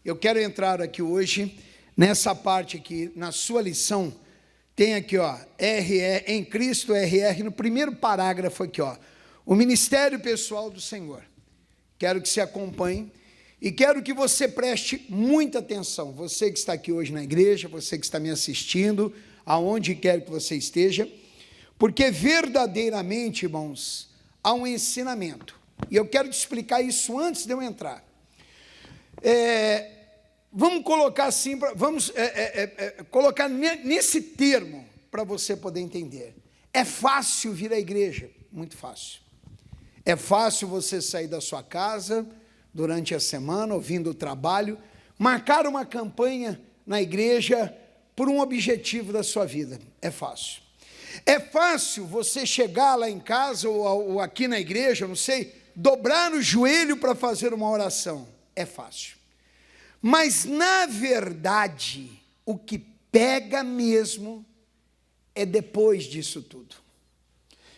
Eu quero entrar aqui hoje, nessa parte aqui, na sua lição, tem aqui, ó, RE, em Cristo, RR, no primeiro parágrafo aqui, ó, o ministério pessoal do Senhor. Quero que você acompanhe e quero que você preste muita atenção, você que está aqui hoje na igreja, você que está me assistindo, aonde quer que você esteja, porque verdadeiramente, irmãos, há um ensinamento, e eu quero te explicar isso antes de eu entrar. Vamos colocar assim, vamos colocar nesse termo, para você poder entender. É fácil vir à igreja? Muito fácil. É fácil você sair da sua casa, durante a semana, ouvindo o trabalho, marcar uma campanha na igreja, por um objetivo da sua vida. É fácil. É fácil você chegar lá em casa, ou aqui na igreja, não sei, dobrar o joelho para fazer uma oração. É fácil. Mas, na verdade, o que pega mesmo é depois disso tudo.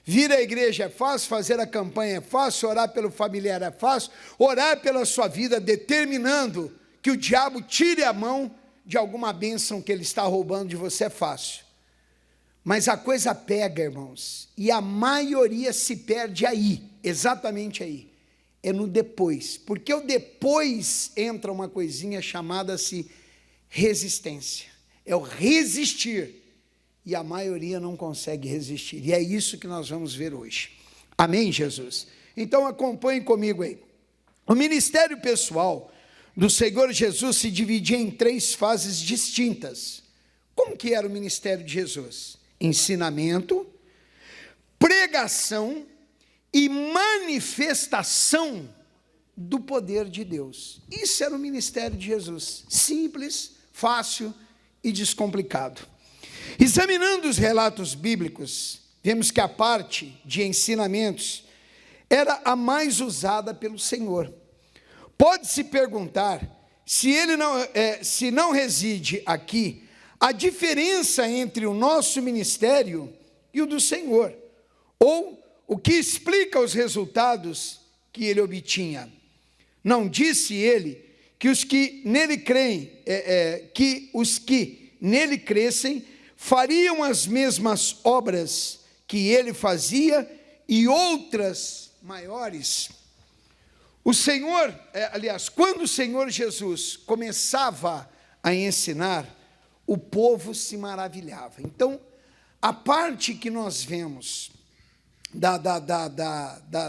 Vir à igreja é fácil, fazer a campanha é fácil, orar pelo familiar é fácil, orar pela sua vida, determinando que o diabo tire a mão de alguma bênção que ele está roubando de você é fácil. Mas a coisa pega, irmãos, e a maioria se perde aí, exatamente aí. É no depois, porque o depois entra uma coisinha chamada-se resistência, é o resistir, e a maioria não consegue resistir, e é isso que nós vamos ver hoje, amém, Jesus? Então acompanhe comigo aí. O ministério pessoal do Senhor Jesus se dividia em 3 fases distintas. Como que era o ministério de Jesus? Ensinamento, pregação e manifestação do poder de Deus. Isso era o ministério de Jesus, simples, fácil e descomplicado. Examinando os relatos bíblicos, vemos que a parte de ensinamentos era a mais usada pelo Senhor. Pode-se perguntar se ele não reside aqui a diferença entre o nosso ministério e o do Senhor, ou o que explica os resultados que ele obtinha. Não disse ele que os que nele creem, que os que nele crescem fariam as mesmas obras que ele fazia e outras maiores? O Senhor, quando o Senhor Jesus começava a ensinar, o povo se maravilhava. Então, a parte que nós vemos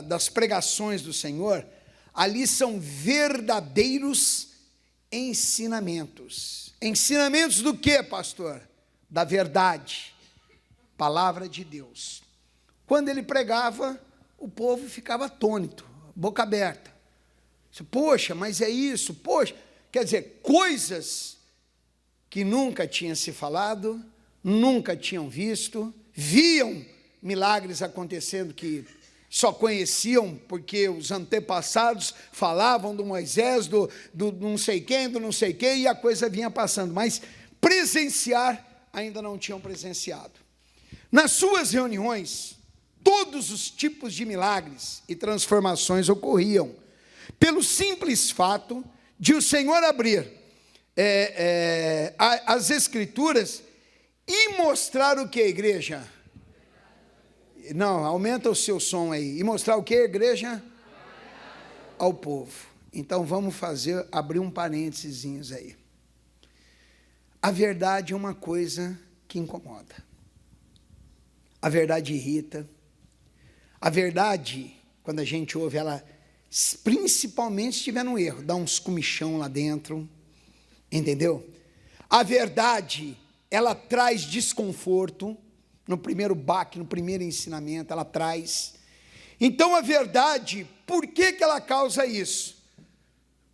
das pregações do Senhor, ali são verdadeiros ensinamentos. Ensinamentos do que, pastor? Da verdade, palavra de Deus. Quando ele pregava, o povo ficava atônito, boca aberta. Poxa, mas é isso, poxa. Quer dizer, coisas que nunca tinham se falado, nunca tinham visto, viam milagres acontecendo que só conheciam porque os antepassados falavam do Moisés, do não sei quem, do não sei quem, e a coisa vinha passando, mas presenciar ainda não tinham presenciado. Nas suas reuniões, todos os tipos de milagres e transformações ocorriam, pelo simples fato de o Senhor abrir as Escrituras e mostrar o que, igreja? Não, aumenta o seu som aí. E mostrar o que, igreja? Ao povo. Então vamos abrir um parênteses aí. A verdade é uma coisa que incomoda. A verdade irrita. A verdade, quando a gente ouve ela, principalmente se estiver no erro, dá uns comichão lá dentro, entendeu? A verdade, ela traz desconforto, no primeiro baque, no primeiro ensinamento, ela traz. Então a verdade, por que ela causa isso?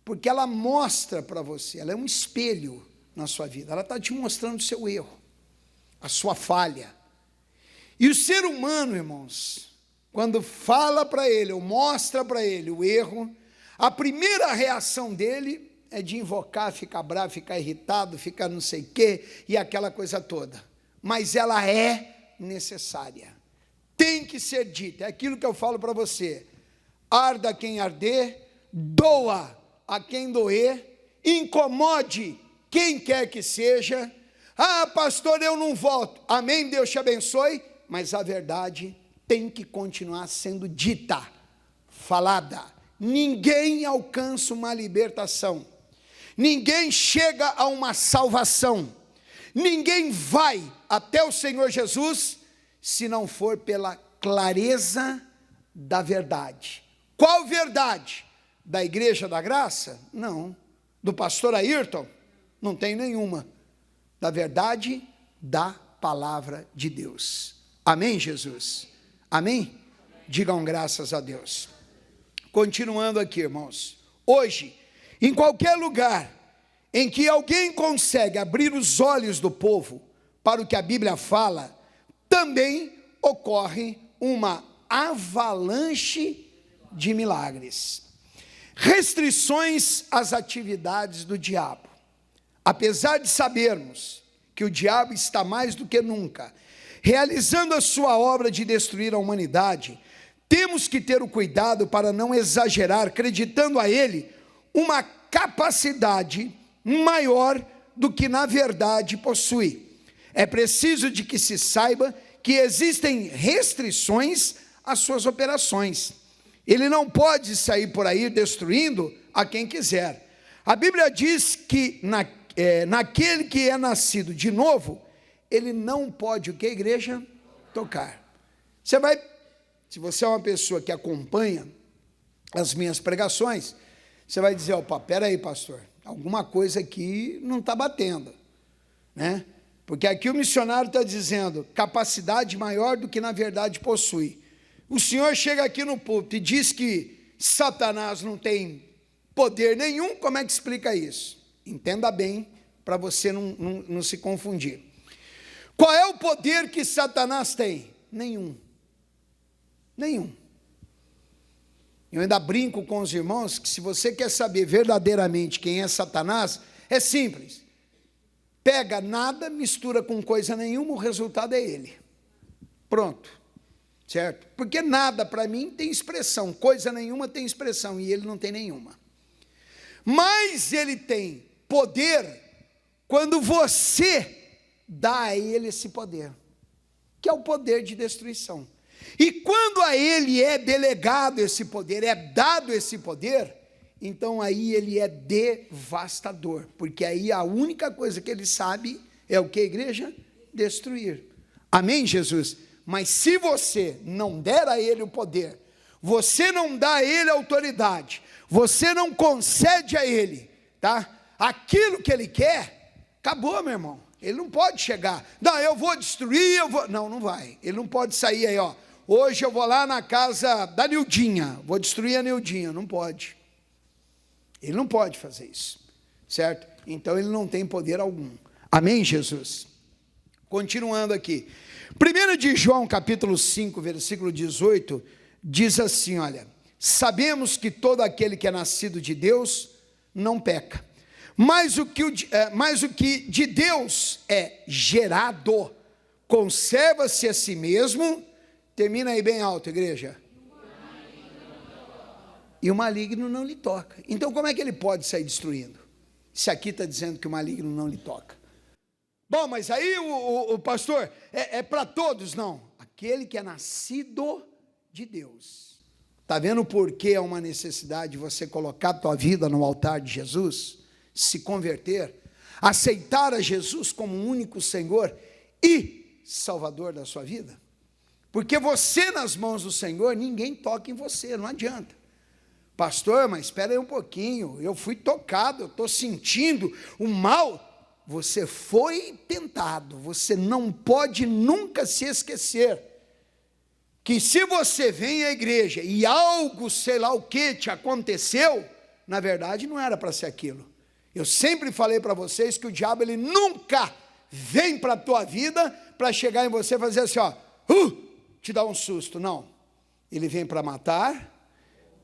Porque ela mostra para você, ela é um espelho na sua vida, ela está te mostrando o seu erro, a sua falha. E o ser humano, irmãos, quando fala para ele, ou mostra para ele o erro, a primeira reação dele é de invocar, ficar bravo, ficar irritado, ficar não sei o quê, e aquela coisa toda. Mas ela é necessária, tem que ser dita, é aquilo que eu falo para você, arda quem arder, doa a quem doer, incomode quem quer que seja. Ah, pastor, eu não volto. Amém, Deus te abençoe. Mas a verdade tem que continuar sendo dita, falada. Ninguém alcança uma libertação. Ninguém chega a uma salvação. Ninguém vai até o Senhor Jesus se não for pela clareza da verdade. Qual verdade? Da Igreja da Graça? Não. Do pastor Ayrton? Não tem nenhuma. Da verdade da palavra de Deus. Amém, Jesus? Amém? Digam graças a Deus. Continuando aqui, irmãos. Hoje, em qualquer lugar em que alguém consegue abrir os olhos do povo para o que a Bíblia fala, também ocorre uma avalanche de milagres. Restrições às atividades do diabo. Apesar de sabermos que o diabo está mais do que nunca realizando a sua obra de destruir a humanidade, temos que ter o cuidado para não exagerar, acreditando a ele uma capacidade maior do que na verdade possui. É preciso de que se saiba que existem restrições às suas operações. Ele não pode sair por aí destruindo a quem quiser. A Bíblia diz que naquele que é nascido de novo, ele não pode, o que, igreja? Tocar. Se você é uma pessoa que acompanha as minhas pregações, você vai dizer, opa, peraí, pastor, alguma coisa aqui não está batendo, né? Porque aqui o missionário está dizendo, capacidade maior do que na verdade possui. O senhor chega aqui no púlpito e diz que Satanás não tem poder nenhum, como é que explica isso? Entenda bem, para você não se confundir. Qual é o poder que Satanás tem? Nenhum. Nenhum. Eu ainda brinco com os irmãos que se você quer saber verdadeiramente quem é Satanás, é simples. Pega nada, mistura com coisa nenhuma, o resultado é ele. Pronto. Certo? Porque nada para mim tem expressão, coisa nenhuma tem expressão e ele não tem nenhuma. Mas ele tem poder quando você dá a ele esse poder, que é o poder de destruição. E quando a ele é delegado esse poder, é dado esse poder, então aí ele é devastador, porque aí a única coisa que ele sabe é o que, igreja? Destruir. Amém, Jesus? Mas se você não der a ele o poder, você não dá a ele a autoridade, você não concede a ele, tá? Aquilo que ele quer, acabou, meu irmão. Ele não pode chegar, não, eu vou destruir, não vai. Ele não pode sair aí, ó. Hoje eu vou lá na casa da Nildinha, vou destruir a Nildinha. Não pode. Ele não pode fazer isso, certo? Então ele não tem poder algum. Amém, Jesus? Continuando aqui. 1 de João, capítulo 5, versículo 18, diz assim, olha, sabemos que todo aquele que é nascido de Deus não peca, mas o que de Deus é gerado, conserva-se a si mesmo, termina aí bem alto, igreja, e o maligno não lhe toca. Então como é que ele pode sair destruindo? Se aqui está dizendo que o maligno não lhe toca. Bom, mas aí o pastor, é para todos? Não, aquele que é nascido de Deus. Está vendo por que é uma necessidade de você colocar a tua vida no altar de Jesus? Se converter, aceitar a Jesus como o único Senhor e Salvador da sua vida? Porque você nas mãos do Senhor, ninguém toca em você, não adianta. Pastor, mas espera aí um pouquinho, eu fui tocado, eu estou sentindo o mal. Você foi tentado, você não pode nunca se esquecer que se você vem à igreja e algo, sei lá o que, te aconteceu, na verdade não era para ser aquilo. Eu sempre falei para vocês que o diabo ele nunca vem para a tua vida para chegar em você e fazer assim, ó, te dar um susto, não. Ele vem para matar,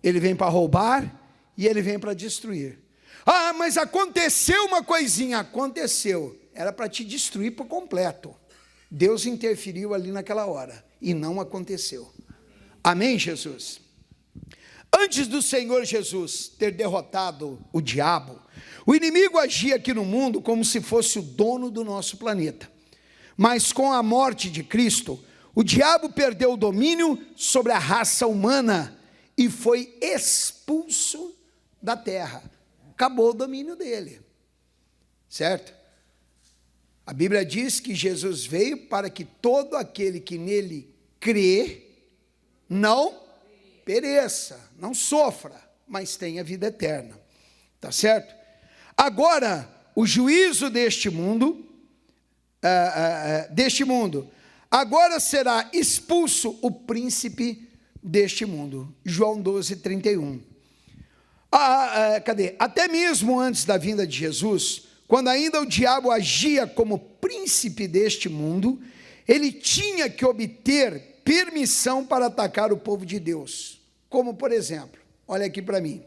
ele vem para roubar e ele vem para destruir. Ah, mas aconteceu uma coisinha. Aconteceu. Era para te destruir por completo. Deus interferiu ali naquela hora. E não aconteceu. Amém, Jesus? Antes do Senhor Jesus ter derrotado o diabo, O inimigo agia aqui no mundo como se fosse o dono do nosso planeta. Mas com a morte de Cristo, o diabo perdeu o domínio sobre a raça humana e foi expulso da terra. Acabou o domínio dele. Certo? A Bíblia diz que Jesus veio para que todo aquele que nele crê não pereça, não sofra, mas tenha vida eterna. Tá certo? Agora, o juízo deste mundo, agora será expulso o príncipe deste mundo. João 12, 31. Até mesmo antes da vinda de Jesus, quando ainda o diabo agia como príncipe deste mundo, ele tinha que obter permissão para atacar o povo de Deus. Como, por exemplo, olha aqui para mim.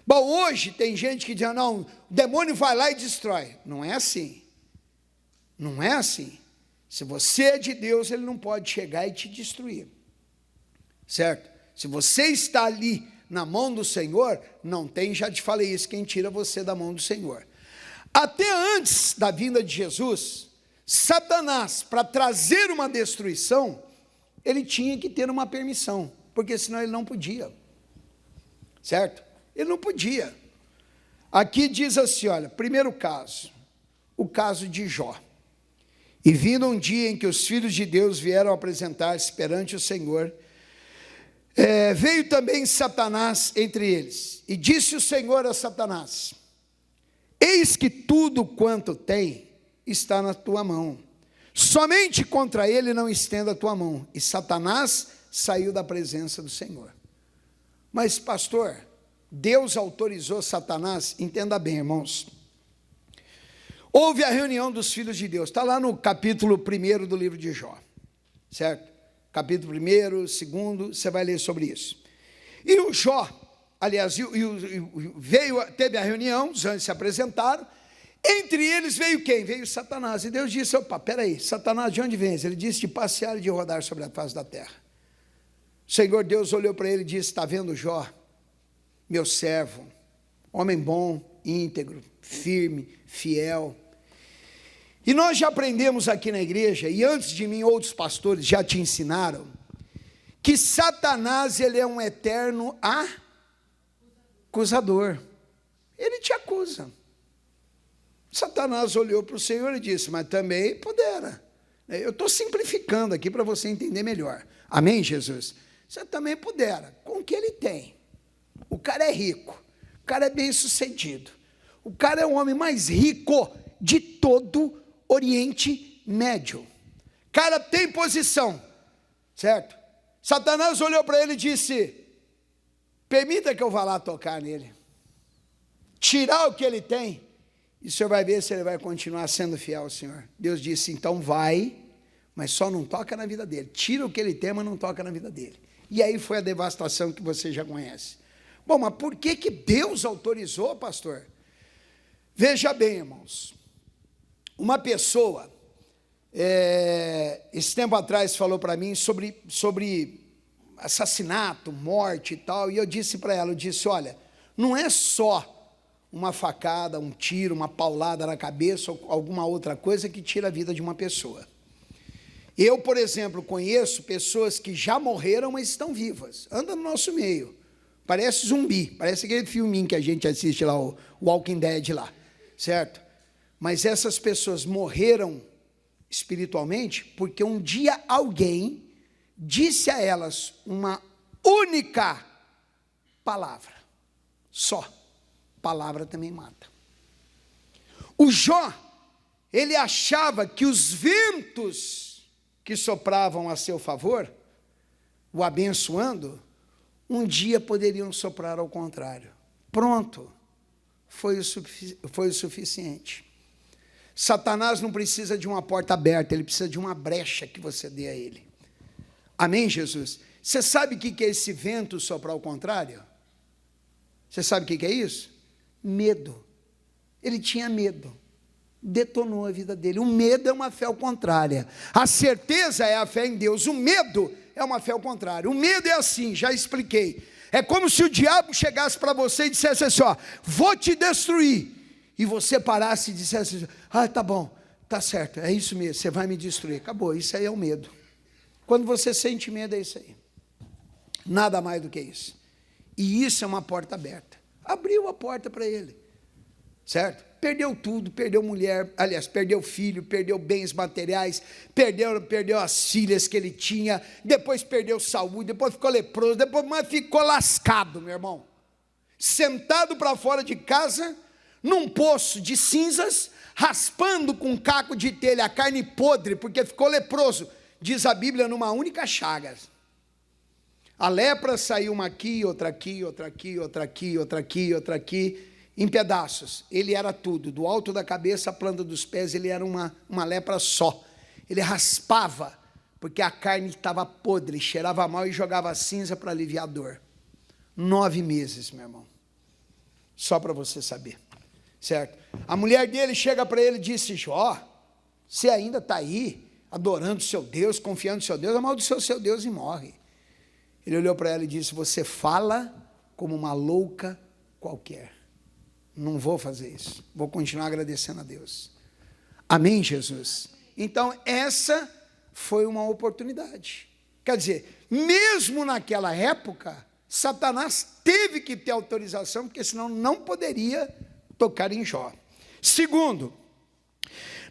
Bom, hoje tem gente que diz, não, o demônio vai lá e destrói. Não é assim. Não é assim. Se você é de Deus, ele não pode chegar e te destruir. Certo? Se você está ali na mão do Senhor, não tem, já te falei isso, quem tira você da mão do Senhor. Até antes da vinda de Jesus, Satanás, para trazer uma destruição, ele tinha que ter uma permissão, porque senão ele não podia. Certo? Ele não podia. Aqui diz assim, olha, primeiro caso, o caso de Jó. E vindo um dia em que os filhos de Deus vieram apresentar-se perante o Senhor, veio também Satanás entre eles. E disse o Senhor a Satanás, eis que tudo quanto tem está na tua mão. Somente contra ele não estenda a tua mão. E Satanás saiu da presença do Senhor. Mas, pastor, Deus autorizou Satanás? Entenda bem, irmãos. Houve a reunião dos filhos de Deus. Está lá no capítulo 1 do livro de Jó. Certo? Capítulo 1, 2, você vai ler sobre isso. E o Jó, aliás, teve a reunião, os anjos se apresentaram. Entre eles veio quem? Veio Satanás. E Deus disse, opa, peraí, Satanás, de onde vens? Ele disse, de passear e de rodar sobre a face da terra. O Senhor Deus olhou para ele e disse, está vendo Jó? Meu servo, homem bom, íntegro, firme, fiel. E nós já aprendemos aqui na igreja, e antes de mim outros pastores já te ensinaram, que Satanás, ele é um eterno acusador. Ele te acusa. Satanás olhou para o Senhor e disse, mas também pudera. Eu estou simplificando aqui para você entender melhor. Amém, Jesus? Você também pudera, com o que ele tem. O cara é rico, o cara é bem sucedido. O cara é o homem mais rico de todo Oriente Médio. O cara tem posição, certo? Satanás olhou para ele e disse, permita que eu vá lá tocar nele. Tirar o que ele tem. E o senhor vai ver se ele vai continuar sendo fiel ao Senhor. Deus disse, então vai, mas só não toca na vida dele. Tira o que ele tem, mas não toca na vida dele. E aí foi a devastação que você já conhece. Bom, mas por que Deus autorizou, pastor? Veja bem, irmãos. Uma pessoa, esse tempo atrás, falou para mim sobre assassinato, morte e tal. E eu disse para ela, olha, não é só uma facada, um tiro, uma paulada na cabeça ou alguma outra coisa que tira a vida de uma pessoa. Eu, por exemplo, conheço pessoas que já morreram, mas estão vivas, andam no nosso meio, parece zumbi, parece aquele filminho que a gente assiste lá, o Walking Dead lá, certo? Mas essas pessoas morreram espiritualmente porque um dia alguém disse a elas uma única palavra, só. Palavra também mata. O Jó, ele achava que os ventos que sopravam a seu favor, o abençoando, um dia poderiam soprar ao contrário. Pronto, foi o suficiente. Satanás não precisa de uma porta aberta, ele precisa de uma brecha que você dê a ele. Amém, Jesus? Você sabe o que é esse vento soprar ao contrário? Você sabe o que é isso? Medo. Ele tinha medo. Detonou a vida dele. O medo é uma fé ao contrária. A certeza é a fé em Deus. O medo é uma fé ao contrário. O medo é assim, já expliquei. É como se o diabo chegasse para você e dissesse assim, ó, vou te destruir. E você parasse e dissesse assim, ah, tá bom, tá certo, é isso mesmo, você vai me destruir. Acabou, isso aí é o medo. Quando você sente medo, é isso aí. Nada mais do que isso. E isso é uma porta aberta. Abriu a porta para ele, certo? Perdeu tudo, perdeu mulher, aliás, perdeu filho, perdeu bens materiais, perdeu as filhas que ele tinha, depois perdeu saúde, depois ficou leproso, depois ficou lascado, meu irmão. Sentado para fora de casa, num poço de cinzas, raspando com um caco de telha a carne podre, porque ficou leproso, diz a Bíblia, numa única chaga. A lepra saiu uma aqui, outra aqui, outra aqui, outra aqui, outra aqui, outra aqui, em pedaços. Ele era tudo, do alto da cabeça à planta dos pés, ele era uma lepra só. Ele raspava, porque a carne estava podre, cheirava mal e jogava cinza para aliviar a dor. 9 meses, meu irmão. Só para você saber, certo? A mulher dele chega para ele e disse, Jó, você ainda está aí, adorando o seu Deus, confiando no seu Deus, amaldiçoa o seu Deus e morre. Ele olhou para ela e disse, você fala como uma louca qualquer. Não vou fazer isso, vou continuar agradecendo a Deus. Amém, Jesus? Então, essa foi uma oportunidade. Quer dizer, mesmo naquela época, Satanás teve que ter autorização, porque senão não poderia tocar em Jó. Segundo,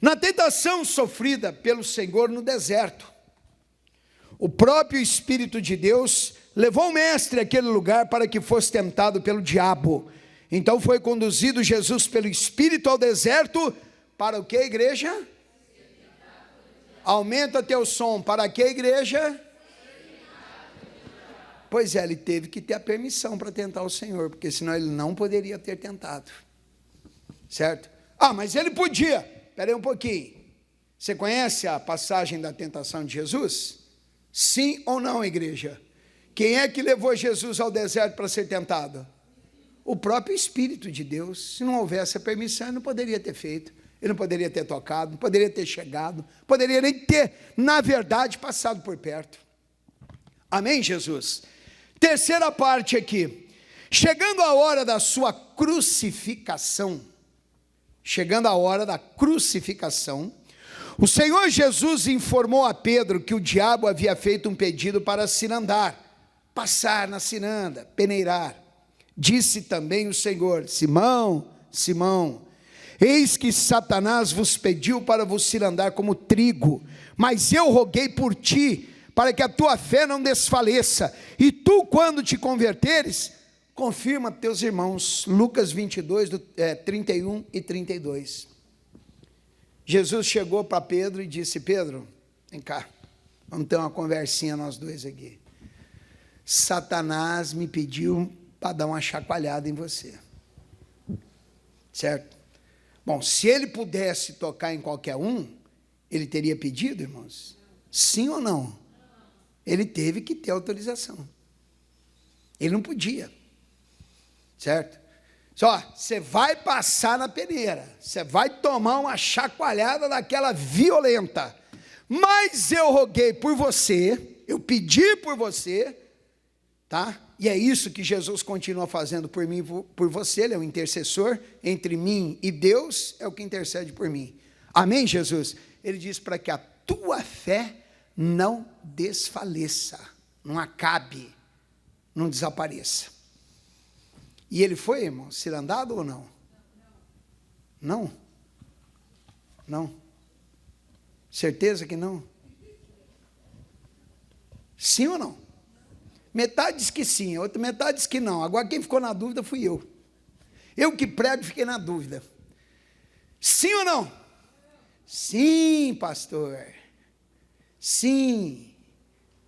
na tentação sofrida pelo Senhor no deserto, o próprio Espírito de Deus levou o mestre àquele lugar para que fosse tentado pelo diabo. Então foi conduzido Jesus pelo Espírito ao deserto, para o que, igreja? Aumenta teu som, para que, igreja? Pois é, ele teve que ter a permissão para tentar o Senhor, porque senão ele não poderia ter tentado, certo? Ah, mas ele podia. Espera aí um pouquinho, você conhece a passagem da tentação de Jesus? Sim ou não, igreja? Quem é que levou Jesus ao deserto para ser tentado? O próprio Espírito de Deus. Se não houvesse a permissão, ele não poderia ter feito, ele não poderia ter tocado, não poderia ter chegado, poderia nem ter, na verdade, passado por perto. Amém, Jesus? Terceira parte aqui. Chegando a hora da sua crucificação, o Senhor Jesus informou a Pedro que o diabo havia feito um pedido para cirandar, passar na ciranda, peneirar. Disse também o Senhor, Simão, Simão, eis que Satanás vos pediu para vos cirandar como trigo, mas eu roguei por ti, para que a tua fé não desfaleça, e tu, quando te converteres, confirma teus irmãos. Lucas 22, 31 e 32. Jesus chegou para Pedro e disse, Pedro, vem cá, vamos ter uma conversinha nós dois aqui. Satanás me pediu para dar uma chacoalhada em você, certo? Bom, se ele pudesse tocar em qualquer um, ele teria pedido, irmãos? Sim ou não? Ele teve que ter autorização. Ele não podia, certo? Só, você vai passar na peneira, você vai tomar uma chacoalhada daquela violenta, mas eu roguei por você, eu pedi por você, tá? E é isso que Jesus continua fazendo por mim, por você, ele é o intercessor entre mim e Deus, é o que intercede por mim. Amém, Jesus? Ele diz para que a tua fé não desfaleça, não acabe, não desapareça. E ele foi, irmão, cirandado ou não? Não? Não? Certeza que não? Sim ou não? Metade diz que sim, a outra metade diz que não. Agora quem ficou na dúvida fui eu. Eu que prego fiquei na dúvida. Sim ou não? Sim, pastor. Sim.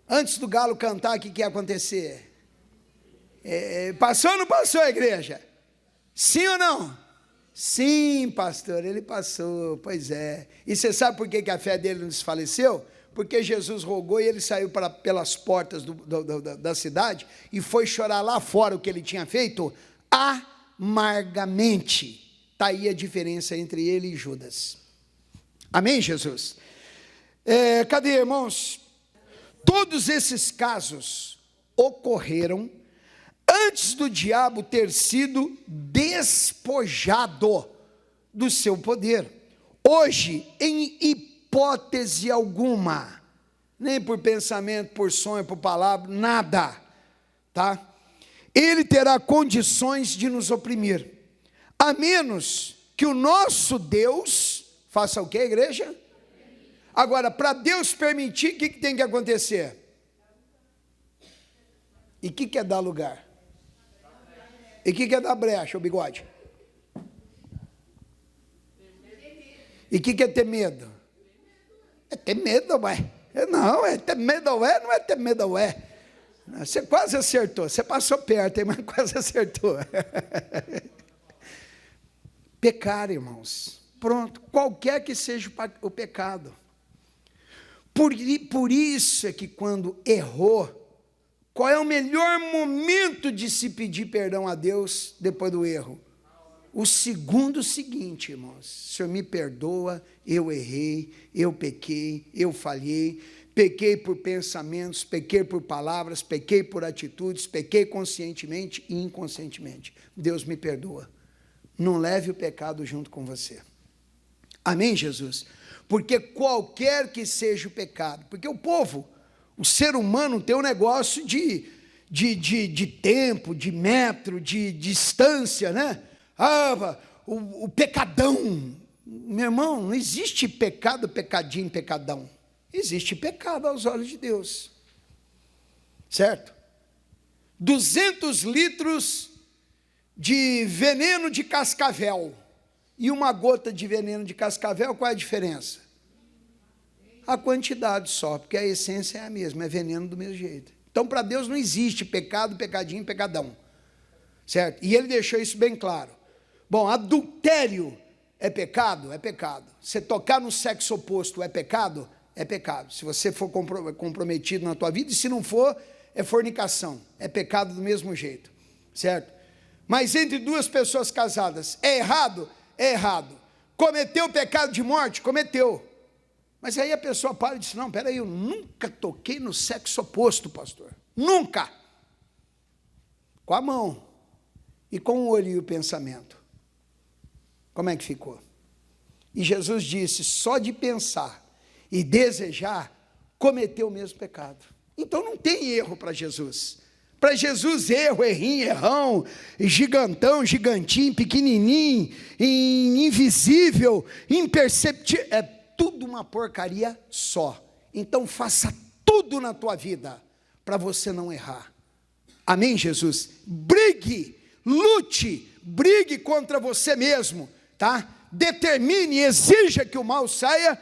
Antes do galo cantar, o que ia acontecer? Passou ou não passou, a igreja? Sim ou não? Sim, pastor, ele passou, pois é. E você sabe por que a fé dele não desfaleceu? Porque Jesus rogou e ele saiu pelas portas da cidade e foi chorar lá fora o que ele tinha feito amargamente. Está aí a diferença entre ele e Judas. Amém, Jesus? Cadê, irmãos? Todos esses casos ocorreram antes do diabo ter sido despojado do seu poder. Hoje, em hipótese alguma, nem por pensamento, por sonho, por palavra, nada, tá? Ele terá condições de nos oprimir, a menos que o nosso Deus faça o quê, igreja? Agora, para Deus permitir, o que tem que acontecer? E o que é dar lugar? E o que é dar brecha, o bigode? E o que é ter medo? É ter medo, ué. Não, é ter medo, ué, não é ter medo, ué. Você quase acertou, você passou perto, mas quase acertou. Pecar, irmãos, pronto, qualquer que seja o pecado. Por isso é que quando errou, qual é o melhor momento de se pedir perdão a Deus depois do erro? O segundo seguinte, irmãos: Senhor, me perdoa, eu errei, eu pequei, eu falhei, pequei por pensamentos, pequei por palavras, pequei por atitudes, pequei conscientemente e inconscientemente. Deus me perdoa. Não leve o pecado junto com você. Amém, Jesus? Porque qualquer que seja o pecado, porque o povo, o ser humano tem um negócio de tempo, de metro, de distância, né? O pecadão. Meu irmão, não existe pecado, pecadinho, pecadão. Existe pecado aos olhos de Deus. Certo? 200 litros de veneno de cascavel e uma gota de veneno de cascavel, qual é a diferença? A quantidade só, porque a essência é a mesma, é veneno do mesmo jeito. Então, para Deus não existe pecado, pecadinho, pecadão. Certo? E ele deixou isso bem claro. Bom, adultério é pecado? É pecado. Você tocar no sexo oposto é pecado? É pecado. Se você for comprometido na tua vida, e se não for, é fornicação. É pecado do mesmo jeito. Certo? Mas entre duas pessoas casadas, é errado? É errado. Cometeu pecado de morte? Cometeu. Mas aí a pessoa para e diz: não, peraí, eu nunca toquei no sexo oposto, pastor. Nunca. Com a mão. E com o olho e o pensamento. Como é que ficou? E Jesus disse: só de pensar e desejar, cometeu o mesmo pecado. Então não tem erro para Jesus. Para Jesus, erro, errinho, errão, gigantão, gigantinho, pequenininho, invisível, imperceptível, é tudo uma porcaria só. Então faça tudo na tua vida para você não errar. Amém, Jesus? Brigue, lute, brigue contra você mesmo, tá? Determine, exija que o mal saia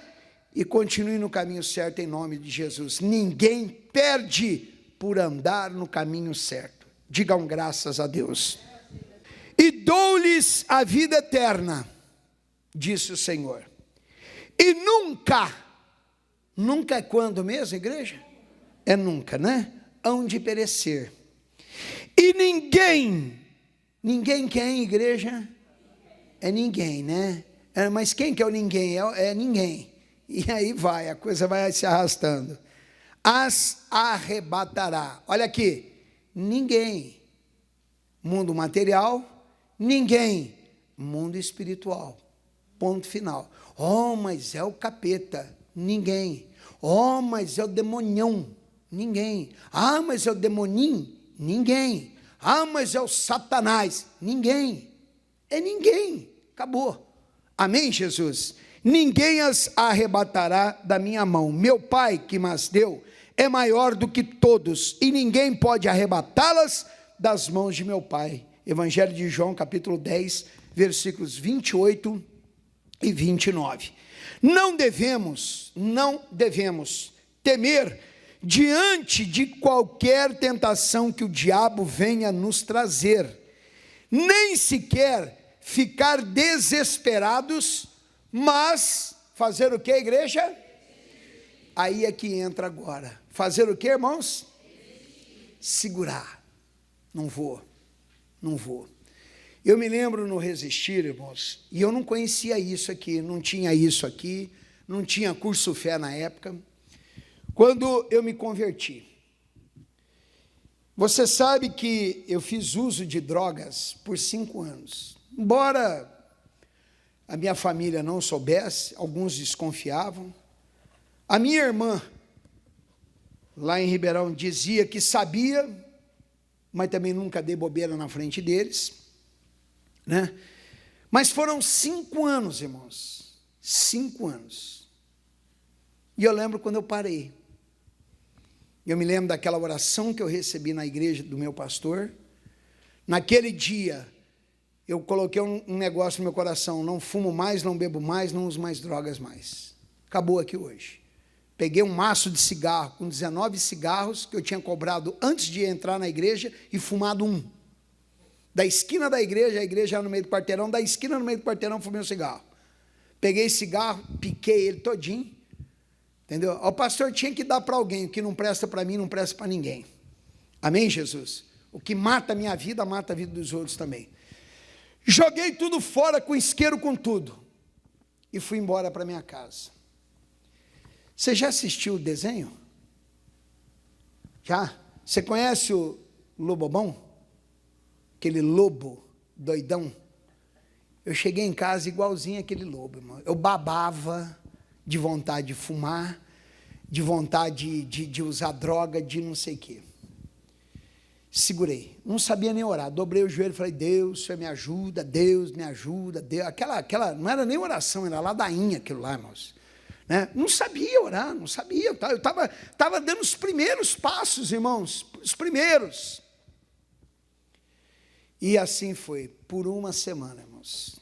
e continue no caminho certo em nome de Jesus. Ninguém perde por andar no caminho certo. Digam graças a Deus. E dou-lhes a vida eterna, disse o Senhor. E nunca é quando mesmo, igreja? É nunca, né? Hão de perecer. E ninguém quem, igreja? É ninguém, né? Mas quem que é o ninguém? É ninguém. E aí vai, a coisa vai se arrastando. As arrebatará. Olha aqui, ninguém. Mundo material, ninguém. Mundo espiritual. Ponto final. Oh, mas é o capeta. Ninguém. Oh, mas é o demonião. Ninguém. Ah, mas é o demoninho. Ninguém. Ah, mas é o Satanás. Ninguém. É ninguém. Acabou. Amém, Jesus? Ninguém as arrebatará da minha mão. Meu Pai que mas deu é maior do que todos, e ninguém pode arrebatá-las das mãos de meu Pai. Evangelho de João, capítulo 10, versículos 28 e 29. Não devemos temer diante de qualquer tentação que o diabo venha nos trazer, nem sequer ficar desesperados, mas fazer o que, igreja? Aí é que entra agora. Fazer o que, irmãos? Segurar. Não vou. Eu me lembro no Resistir, irmãos, e eu não conhecia isso aqui, não tinha isso aqui, não tinha curso fé na época. Quando eu me converti, Você sabe que eu fiz uso de drogas por 5 anos. Embora a minha família não soubesse, alguns desconfiavam. A minha irmã, lá em Ribeirão, dizia que sabia, mas também nunca dei bobeira na frente deles, né? Mas foram 5 anos, irmãos, 5 anos. E eu lembro quando eu parei. Eu me lembro daquela oração que eu recebi na igreja do meu pastor. Naquele dia, eu coloquei um negócio no meu coração: não fumo mais, não bebo mais, não uso mais drogas mais. Acabou aqui hoje. Peguei um maço de cigarro com 19 cigarros que eu tinha cobrado antes de entrar na igreja e fumado um. Da esquina da igreja, a igreja era no meio do quarteirão, da esquina no meio do quarteirão, fumei um cigarro. Peguei cigarro, piquei ele todinho, entendeu? O pastor tinha que dar para alguém: o que não presta para mim, não presta para ninguém. Amém, Jesus? O que mata a minha vida, mata a vida dos outros também. Joguei tudo fora, com isqueiro, com tudo, e fui embora para minha casa. Você já assistiu o desenho? Já? Você conhece o Lobobão? Aquele lobo doidão? Eu cheguei em casa igualzinho aquele lobo, irmão. Eu babava de vontade de fumar, de vontade de usar droga, de não sei o quê. Segurei, não sabia nem orar, dobrei o joelho e falei: Deus, Senhor me ajuda, Deus me ajuda, Deus. Aquela não era nem oração, era ladainha aquilo lá, irmãos. Né? Não sabia orar, não sabia, eu estava dando os primeiros passos, irmãos, os primeiros. E assim foi, por uma semana, irmãos.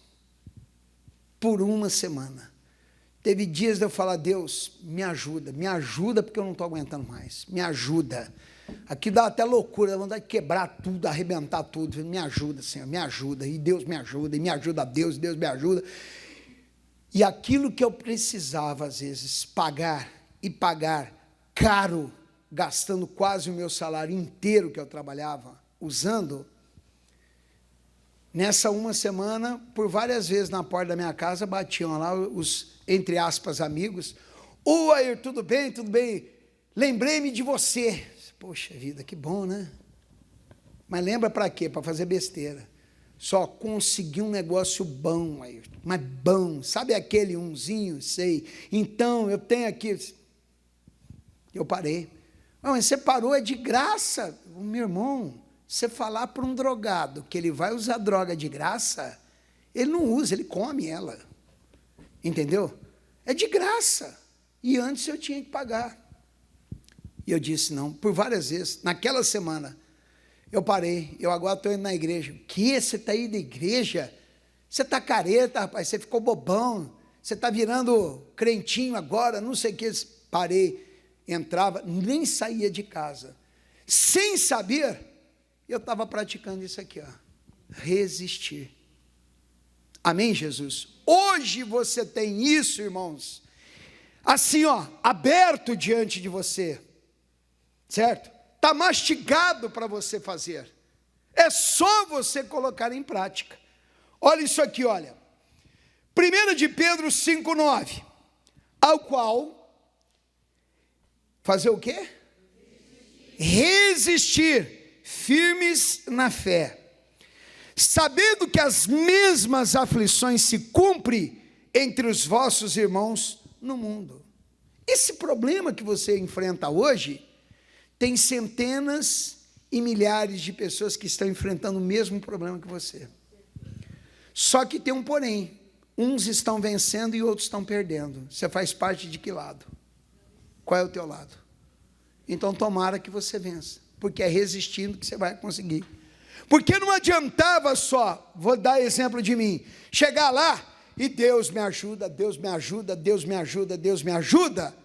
Por uma semana. Teve dias de eu falar: Deus, me ajuda porque eu não estou aguentando mais, me ajuda. Aqui dá até loucura, dá vontade de quebrar tudo, arrebentar tudo. Me ajuda, Senhor, me ajuda, e Deus me ajuda, e me ajuda a Deus, Deus me ajuda. E aquilo que eu precisava, às vezes, pagar, e pagar caro, gastando quase o meu salário inteiro que eu trabalhava, usando, nessa uma semana, por várias vezes na porta da minha casa, batiam lá os, entre aspas, amigos: ô, Ayrton, tudo bem, tudo bem? Lembrei-me de você. Poxa vida, que bom, né? Mas lembra para quê? Para fazer besteira. Só consegui um negócio bom, Ayrton, mas bom. Sabe aquele umzinho? Sei. Então, eu tenho aqui. Eu parei. Mas você parou, é de graça. Meu irmão, você falar para um drogado que ele vai usar droga de graça, ele não usa, ele come ela. Entendeu? É de graça. E antes eu tinha que pagar. E eu disse não, por várias vezes. Naquela semana, eu parei. Eu agora estou indo na igreja. O que? Você está indo na igreja? Você está careta, rapaz. Você ficou bobão. Você está virando crentinho agora, não sei o que. Parei, entrava, nem saía de casa. Sem saber, eu estava praticando isso aqui, ó. Resistir. Amém, Jesus? Hoje você tem isso, irmãos, assim, ó, aberto diante de você. Certo? Está mastigado para você fazer. É só você colocar em prática. Olha isso aqui, olha. 1 de Pedro 5,9. Ao qual, fazer o quê? Resistir, firmes na fé. Sabendo que as mesmas aflições se cumprem entre os vossos irmãos no mundo. Esse problema que você enfrenta hoje, tem centenas e milhares de pessoas que estão enfrentando o mesmo problema que você. Só que tem um porém. Uns estão vencendo e outros estão perdendo. Você faz parte de que lado? Qual é o teu lado? Então tomara que você vença, porque é resistindo que você vai conseguir. Porque não adiantava só, vou dar exemplo de mim, chegar lá e Deus me ajuda, Deus me ajuda, Deus me ajuda, Deus me ajuda.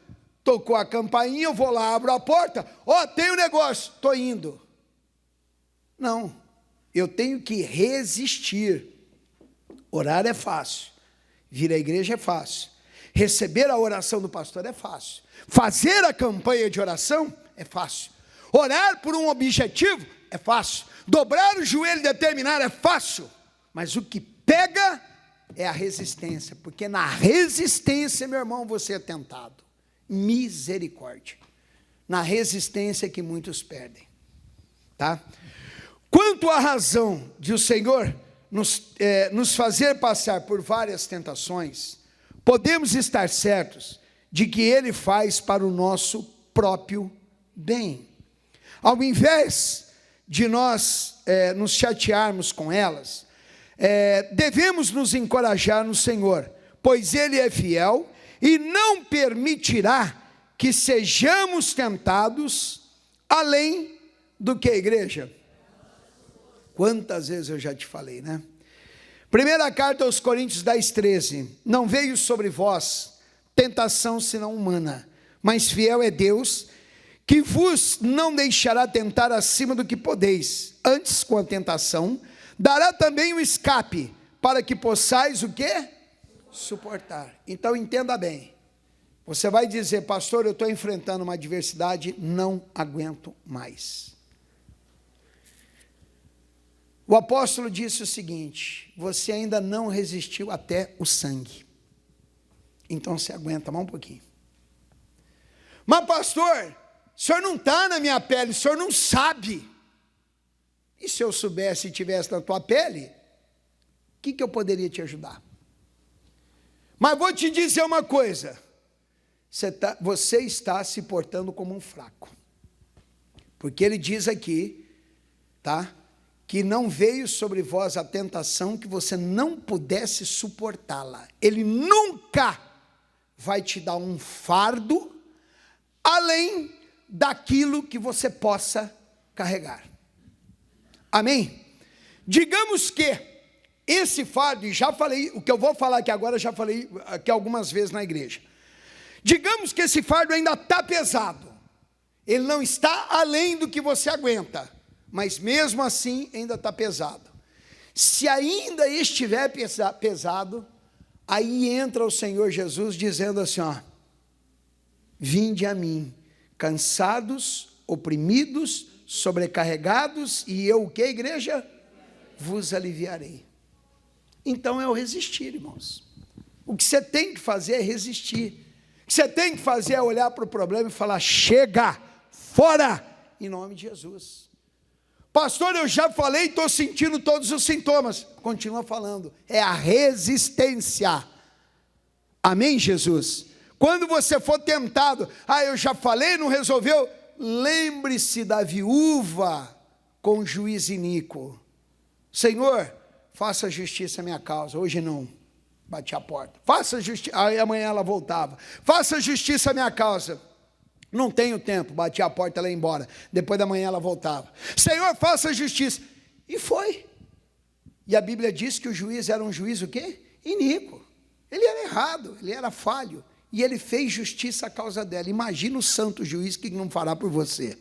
Tocou a campainha, eu vou lá, abro a porta, ó, tem um negócio, estou indo. Não, eu tenho que resistir. Orar é fácil, vir à igreja é fácil, receber a oração do pastor é fácil, fazer a campanha de oração é fácil, orar por um objetivo é fácil, dobrar o joelho e determinar é fácil, mas o que pega é a resistência, porque na resistência, meu irmão, você é tentado. Misericórdia. Na resistência que muitos perdem. tá? Quanto à razão de o Senhor nos fazer passar por várias tentações, podemos estar certos de que Ele faz para o nosso próprio bem. Ao invés de nós nos chatearmos com elas, devemos nos encorajar no Senhor, pois Ele é fiel e não permitirá que sejamos tentados além do que a igreja. Quantas vezes eu já te falei, né? Primeira carta aos Coríntios 10:13. Não veio sobre vós tentação senão humana, mas fiel é Deus, que vos não deixará tentar acima do que podeis. Antes, com a tentação, dará também um escape, para que possais o quê? Suportar. Então entenda bem. Você vai dizer, pastor, eu estou enfrentando uma adversidade, não aguento mais. O apóstolo disse o seguinte: você ainda não resistiu até o sangue. Então você aguenta mais um pouquinho. Mas pastor, o senhor não está na minha pele, o senhor não sabe. E se eu soubesse e estivesse na tua pele, o que eu poderia te ajudar? Mas vou te dizer uma coisa, você está se portando como um fraco. Porque ele diz aqui, tá? Que não veio sobre vós a tentação que você não pudesse suportá-la. Ele nunca vai te dar um fardo além daquilo que você possa carregar. Amém? Digamos que esse fardo, e já falei, o que eu vou falar aqui agora, já falei aqui algumas vezes na igreja. Digamos que esse fardo ainda está pesado. Ele não está além do que você aguenta, mas mesmo assim ainda está pesado. Se ainda estiver pesado, aí entra o Senhor Jesus dizendo assim, ó: vinde a mim, cansados, oprimidos, sobrecarregados, e eu o que, igreja? Vos aliviarei. Então é o resistir, irmãos. O que você tem que fazer é resistir. O que você tem que fazer é olhar para o problema e falar, chega, fora, em nome de Jesus. Pastor, eu já falei, estou sentindo todos os sintomas. Continua falando, é a resistência. Amém, Jesus? Quando você for tentado, eu já falei, não resolveu, lembre-se da viúva com juiz iníquo. Senhor, faça justiça à minha causa. Hoje não, bati a porta. Faça justiça, aí amanhã ela voltava. Faça justiça à minha causa. Não tenho tempo, bati a porta, ela ia embora. Depois da manhã ela voltava. Senhor, faça justiça. E foi. E a Bíblia diz que o juiz era um juiz o quê? Iníquo. Ele era errado, ele era falho. E ele fez justiça à causa dela. Imagina o santo juiz que não fará por você.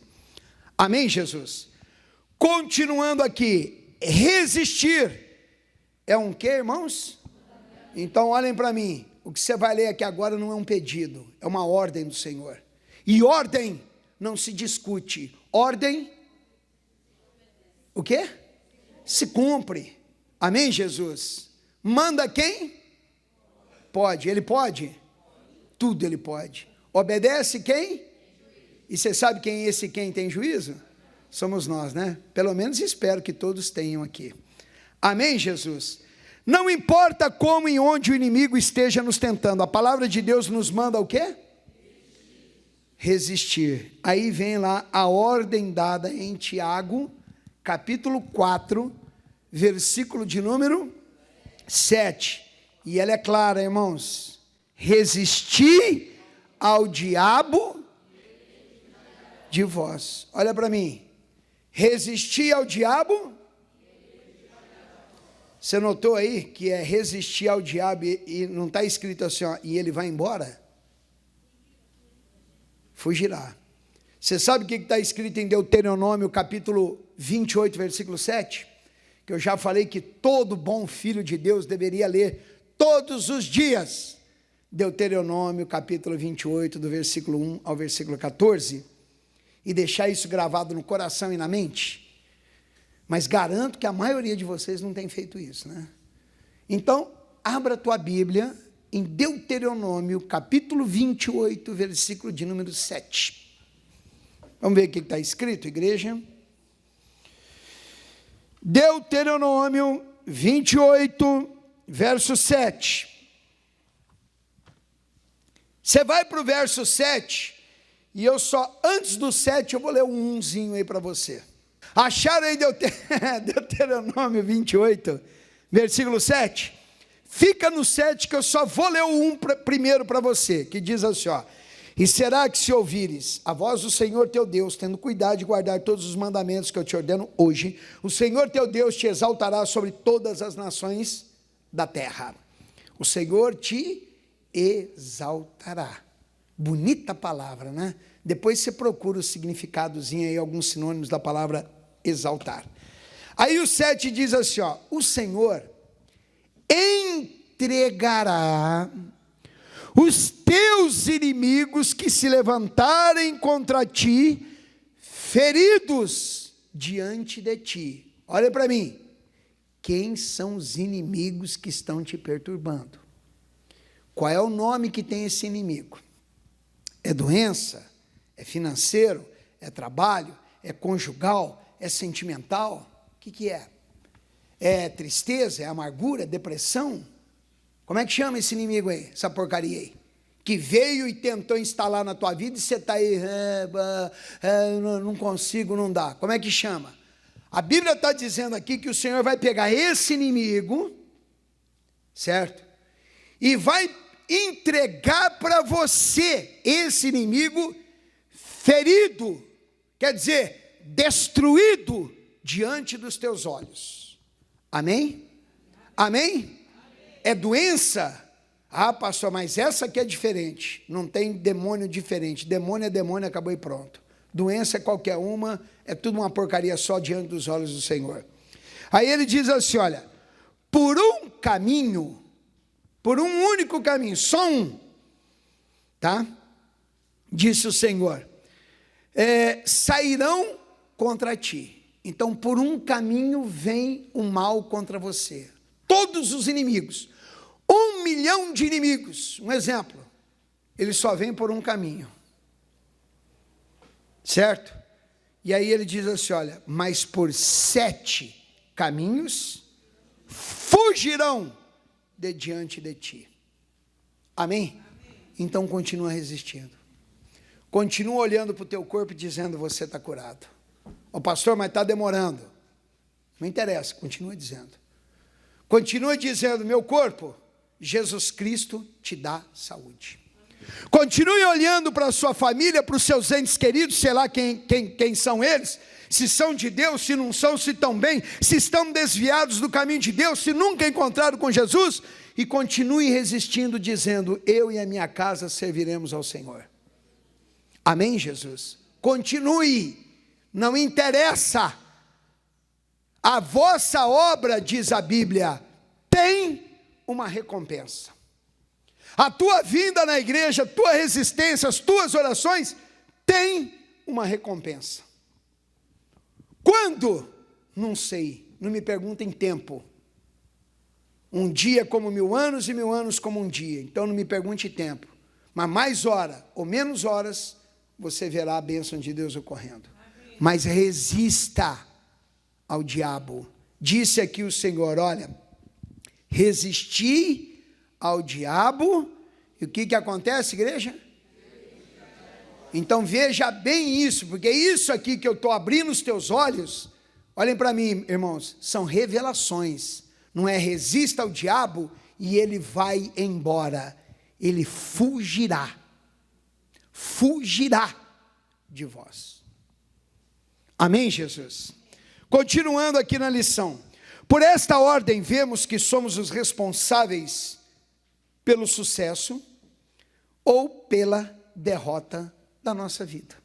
Amém, Jesus? Continuando aqui, resistir é um quê, irmãos? Então olhem para mim, o que você vai ler aqui agora não é um pedido, é uma ordem do Senhor. E ordem não se discute, ordem, o quê? Se cumpre. Amém, Jesus? Manda quem? Pode, ele pode? Tudo ele pode. Obedece quem? E você sabe quem é esse quem tem juízo? Somos nós, né? Pelo menos espero que todos tenham aqui. Amém, Jesus? Não importa como e onde o inimigo esteja nos tentando, a palavra de Deus nos manda o quê? Resistir. Aí vem lá a ordem dada em Tiago, capítulo 4, versículo de número 7. E ela é clara, irmãos. Resistir ao diabo de vós. Olha para mim. Resistir ao diabo. Você notou aí que é resistir ao diabo e não está escrito assim, ó, e ele vai embora? Fugirá. Você sabe o que está escrito em Deuteronômio, capítulo 28, versículo 7? Que eu já falei que todo bom filho de Deus deveria ler todos os dias. Deuteronômio, capítulo 28, do versículo 1 ao versículo 14. E deixar isso gravado no coração e na mente. Mas garanto que a maioria de vocês não tem feito isso, né? Então, abra a tua Bíblia em Deuteronômio, capítulo 28, versículo de número 7. Vamos ver o que está escrito, igreja? Deuteronômio 28, verso 7. Você vai para o verso 7, e eu só, antes do 7, eu vou ler um 1zinho aí para você. Acharam aí Deuteronômio 28, versículo 7? Fica no 7 que eu só vou ler o 1 primeiro para você, que diz assim, ó. E será que se ouvires a voz do Senhor teu Deus, tendo cuidado de guardar todos os mandamentos que eu te ordeno hoje, o Senhor teu Deus te exaltará sobre todas as nações da terra. O Senhor te exaltará. Bonita palavra, né? Depois você procura o significadozinho aí, alguns sinônimos da palavra exaltar. Aí o 7 diz assim, ó, o Senhor entregará os teus inimigos que se levantarem contra ti, feridos diante de ti. Olha para mim, quem são os inimigos que estão te perturbando? Qual é o nome que tem esse inimigo? É doença? É financeiro? É trabalho? É conjugal? É sentimental? O que é? É tristeza? É amargura? É depressão? Como é que chama esse inimigo aí? Essa porcaria aí? Que veio e tentou instalar na tua vida e você está aí, não consigo, não dá. Como é que chama? A Bíblia está dizendo aqui que o Senhor vai pegar esse inimigo, certo? E vai entregar para você esse inimigo ferido, quer dizer, destruído diante dos teus olhos. Amém? Amém? É doença? Ah, pastor, mas essa aqui é diferente. Não tem demônio diferente. Demônio é demônio, acabou e pronto. Doença é qualquer uma, é tudo uma porcaria só diante dos olhos do Senhor. Aí ele diz assim, olha, por um caminho, por um único caminho, só um, tá? Disse o Senhor, sairão contra ti. Então, por um caminho vem o mal contra você. Todos os inimigos, 1 milhão de inimigos, um exemplo, ele só vem por um caminho, certo? E aí ele diz assim, olha, mas por 7 caminhos fugirão de diante de ti. Amém? Então continua resistindo. Continua olhando para o teu corpo e dizendo, você está curado. Ô pastor, mas está demorando. Não interessa, continua dizendo. Continua dizendo, meu corpo, Jesus Cristo te dá saúde. Continue olhando para a sua família, para os seus entes queridos, sei lá quem são eles, se são de Deus, se não são, se estão bem, se estão desviados do caminho de Deus, se nunca encontraram com Jesus, e continue resistindo, dizendo, eu e a minha casa serviremos ao Senhor. Amém, Jesus? Continue, não interessa, a vossa obra, diz a Bíblia, tem uma recompensa. A tua vinda na igreja, a tua resistência, as tuas orações, tem uma recompensa. Quando? Não sei, não me perguntem tempo. Um dia como 1000 anos e 1000 anos como um dia. Então não me pergunte tempo. Mas mais hora ou menos horas, você verá a bênção de Deus ocorrendo. Amém. Mas resista ao diabo. Disse aqui o Senhor, olha, resisti ao diabo, e o que acontece, igreja? Então veja bem isso, porque isso aqui que eu estou abrindo os teus olhos, olhem para mim, irmãos, são revelações, não é resista ao diabo e ele vai embora, ele fugirá de vós. Amém, Jesus? Continuando aqui na lição, por esta ordem vemos que somos os responsáveis pelo sucesso ou pela derrota da nossa vida.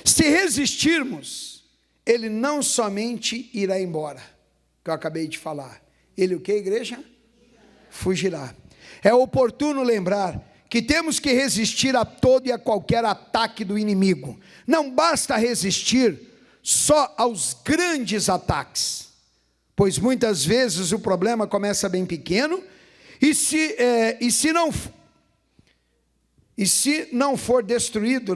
Se resistirmos, ele não somente irá embora, que eu acabei de falar, ele o que, igreja? Fugirá. É oportuno lembrar que temos que resistir a todo e a qualquer ataque do inimigo. Não basta resistir só aos grandes ataques, pois muitas vezes o problema começa bem pequeno, e se não for destruído,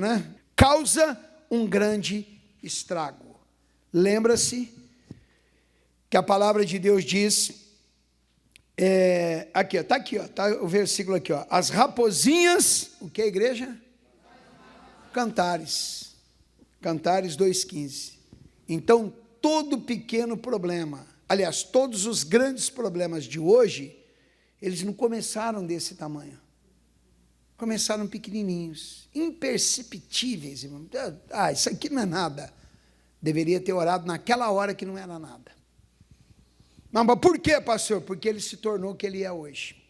causa um grande estrago. Lembra-se que a palavra de Deus diz, aqui, está aqui, está o versículo aqui, as raposinhas, o que é, igreja? Cantares 2,15. Então, todo pequeno problema, aliás, todos os grandes problemas de hoje, eles não começaram desse tamanho. Começaram pequenininhos, imperceptíveis, irmão. Isso aqui não é nada. Deveria ter orado naquela hora que não era nada. Mas por quê, pastor? Porque ele se tornou o que ele é hoje.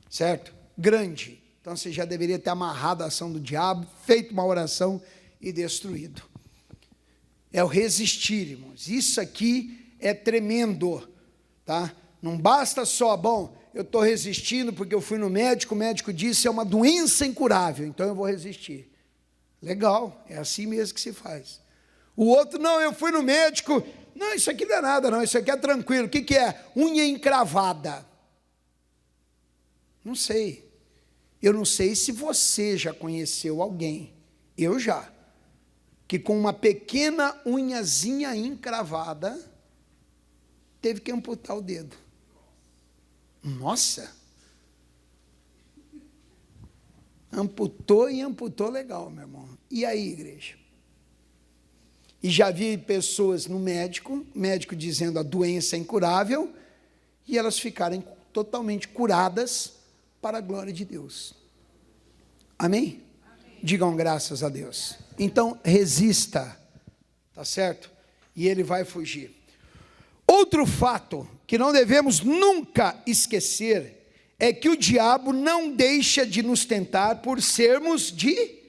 Certo? Grande. Então você já deveria ter amarrado a ação do diabo, feito uma oração e destruído. É o resistir, irmãos. Isso aqui é tremendo, tá? Não basta só, eu estou resistindo porque eu fui no médico, o médico disse é uma doença incurável, então eu vou resistir. Legal, é assim mesmo que se faz. O outro, não, eu fui no médico, não, isso aqui não é nada não, isso aqui é tranquilo. O que é? Unha encravada. Não sei. Eu não sei se você já conheceu alguém, eu já, que com uma pequena unhazinha encravada, teve que amputar o dedo. Nossa! Amputou e amputou legal, meu irmão. E aí, igreja? E já vi pessoas no médico, médico dizendo a doença é incurável, e elas ficarem totalmente curadas para a glória de Deus. Amém? Amém. Digam graças a Deus. Então, resista, tá certo? E ele vai fugir. Outro fato que não devemos nunca esquecer é que o diabo não deixa de nos tentar por sermos de...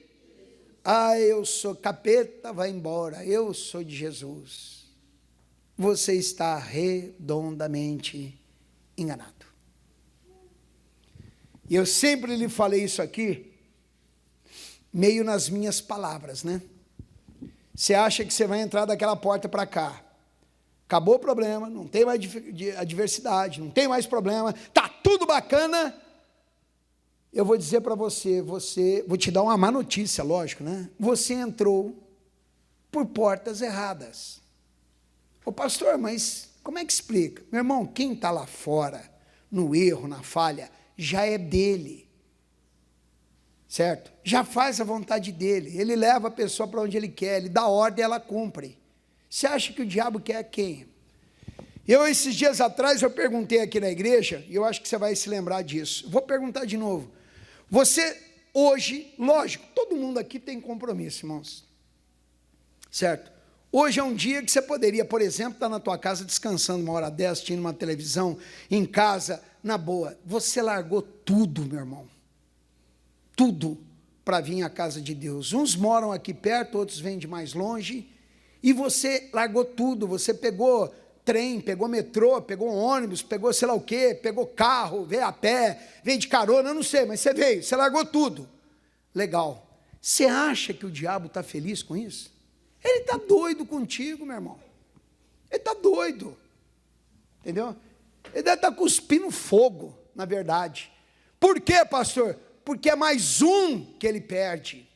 eu sou capeta, vai embora, eu sou de Jesus. Você está redondamente enganado. E eu sempre lhe falei isso aqui, meio nas minhas palavras, né? Você acha que você vai entrar daquela porta para cá, acabou o problema, não tem mais adversidade, não tem mais problema, está tudo bacana. Eu vou dizer para você, vou te dar uma má notícia, lógico, né? Você entrou por portas erradas. Ô pastor, mas como é que explica? Meu irmão, quem está lá fora, no erro, na falha, já é dele. Certo? Já faz a vontade dele, ele leva a pessoa para onde ele quer, ele dá ordem e ela cumpre. Você acha que o diabo quer quem? Esses dias atrás, eu perguntei aqui na igreja, e eu acho que você vai se lembrar disso. Vou perguntar de novo. Você, hoje, lógico, todo mundo aqui tem compromisso, irmãos. Certo? Hoje é um dia que você poderia, por exemplo, estar na tua casa descansando uma hora dessa, assistindo uma televisão, em casa, na boa. Você largou tudo, meu irmão. Tudo para vir à casa de Deus. Uns moram aqui perto, outros vêm de mais longe. E você largou tudo, você pegou trem, pegou metrô, pegou ônibus, pegou sei lá o quê, pegou carro, veio a pé, veio de carona, eu não sei, mas você veio, você largou tudo. Legal. Você acha que o diabo está feliz com isso? Ele está doido contigo, meu irmão. Ele está doido. Entendeu? Ele deve estar cuspindo fogo, na verdade. Por quê, pastor? Porque é mais um que ele perde.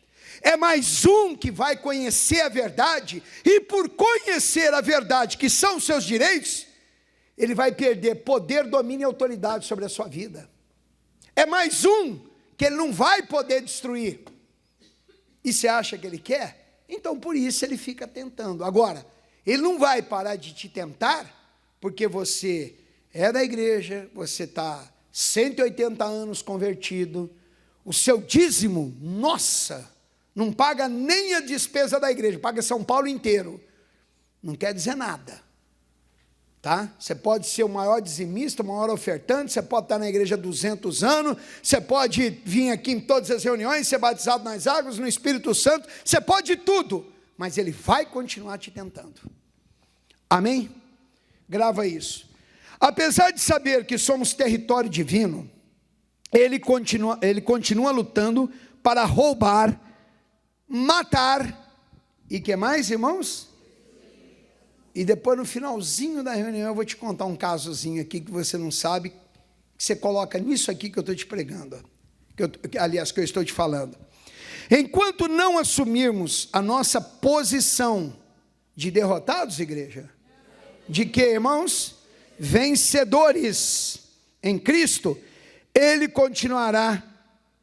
É mais um que vai conhecer a verdade, e por conhecer a verdade, que são seus direitos, ele vai perder poder, domínio e autoridade sobre a sua vida. É mais um que ele não vai poder destruir. E você acha que ele quer? Então por isso ele fica tentando. Agora, ele não vai parar de te tentar, porque você é da igreja, você está 180 anos convertido, o seu dízimo, nossa, não paga nem a despesa da igreja, paga São Paulo inteiro. Não quer dizer nada, tá? Você pode ser o maior dizimista, o maior ofertante, você pode estar na igreja há 200 anos, você pode vir aqui em todas as reuniões, ser batizado nas águas, no Espírito Santo, você pode tudo, mas ele vai continuar te tentando. Amém? Grava isso. Apesar de saber que somos território divino, ele continua lutando para roubar, matar, e que mais, irmãos? E depois no finalzinho da reunião eu vou te contar um casozinho aqui que você não sabe, que você coloca nisso aqui que eu estou te pregando, que eu estou te falando. Enquanto não assumirmos a nossa posição de derrotados, igreja, De que, irmãos? Vencedores em Cristo, ele continuará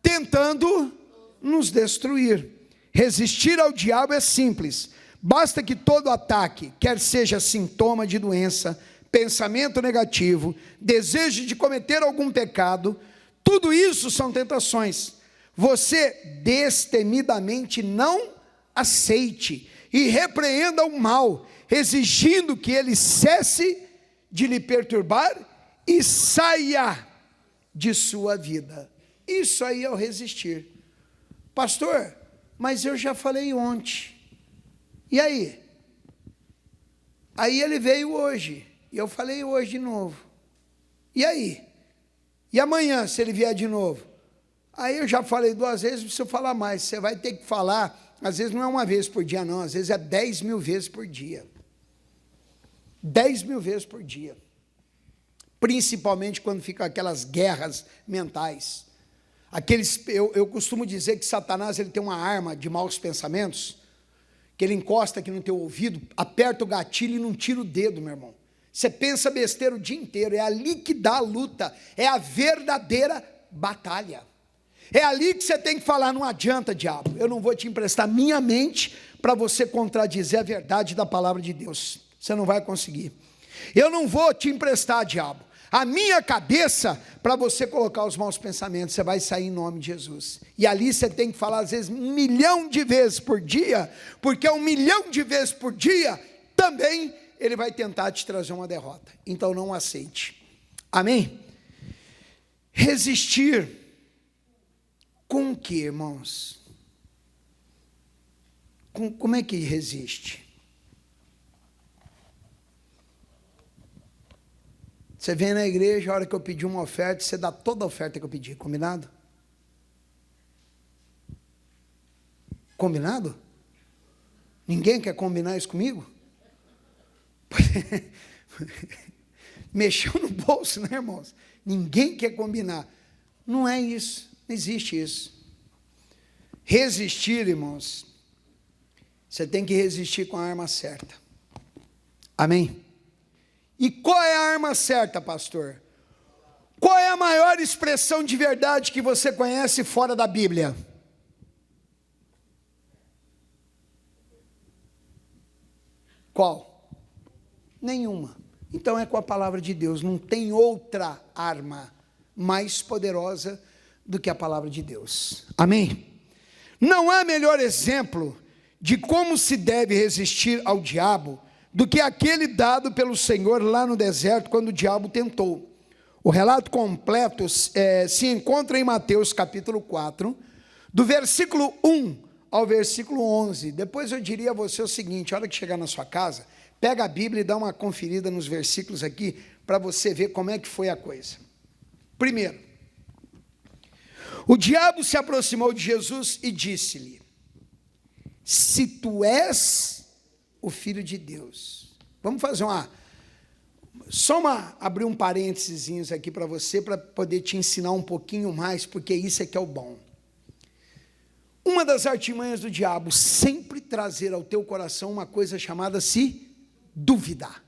tentando nos destruir. Resistir ao diabo é simples. Basta que todo ataque, quer seja sintoma de doença, pensamento negativo, desejo de cometer algum pecado, tudo isso são tentações. Você destemidamente não aceite e repreenda o mal, exigindo que ele cesse de lhe perturbar e saia de sua vida. Isso aí é o resistir. Pastor, mas eu já falei ontem. E aí? Aí ele veio hoje, e eu falei hoje de novo. E aí? E amanhã, se ele vier de novo? Aí eu já falei 2 vezes, preciso falar mais. Você vai ter que falar, às vezes não é 1 vez por dia não, às vezes é 10.000 vezes por dia. 10.000 vezes por dia. Principalmente quando ficam aquelas guerras mentais. Eu costumo dizer que Satanás ele tem uma arma de maus pensamentos, que ele encosta aqui no teu ouvido, aperta o gatilho e não tira o dedo, meu irmão. Você pensa besteira o dia inteiro, é ali que dá a luta, é a verdadeira batalha. É ali que você tem que falar, não adianta, diabo, eu não vou te emprestar minha mente para você contradizer a verdade da palavra de Deus. Você não vai conseguir. Eu não vou te emprestar, diabo, a minha cabeça para você colocar os maus pensamentos. Você vai sair em nome de Jesus. E ali você tem que falar às vezes 1 milhão de vezes por dia, porque 1 milhão de vezes por dia também ele vai tentar te trazer uma derrota. Então não aceite. Amém? Resistir com o que, irmãos? Como é que resiste? Você vem na igreja, a hora que eu pedi uma oferta, você dá toda a oferta que eu pedi, combinado? Combinado? Ninguém quer combinar isso comigo? Mexeu no bolso, né, irmãos? Ninguém quer combinar. Não é isso, não existe isso. Resistir, irmãos, você tem que resistir com a arma certa. Amém? E qual é a arma certa, pastor? Qual é a maior expressão de verdade que você conhece fora da Bíblia? Qual? Nenhuma. Então é com a palavra de Deus. Não tem outra arma mais poderosa do que a palavra de Deus. Amém? Não há melhor exemplo de como se deve resistir ao diabo do que aquele dado pelo Senhor lá no deserto, quando o diabo tentou. O relato completo se encontra em Mateus capítulo 4, do versículo 1 ao versículo 11. Depois eu diria a você o seguinte: a hora que chegar na sua casa, pega a Bíblia e dá uma conferida nos versículos aqui, para você ver como é que foi a coisa. Primeiro, o diabo se aproximou de Jesus e disse-lhe: se tu és o Filho de Deus. Vamos fazer abrir um parênteses aqui para você, para poder te ensinar um pouquinho mais, porque isso é que é o bom. Uma das artimanhas do diabo, sempre trazer ao teu coração uma coisa chamada-se duvidar.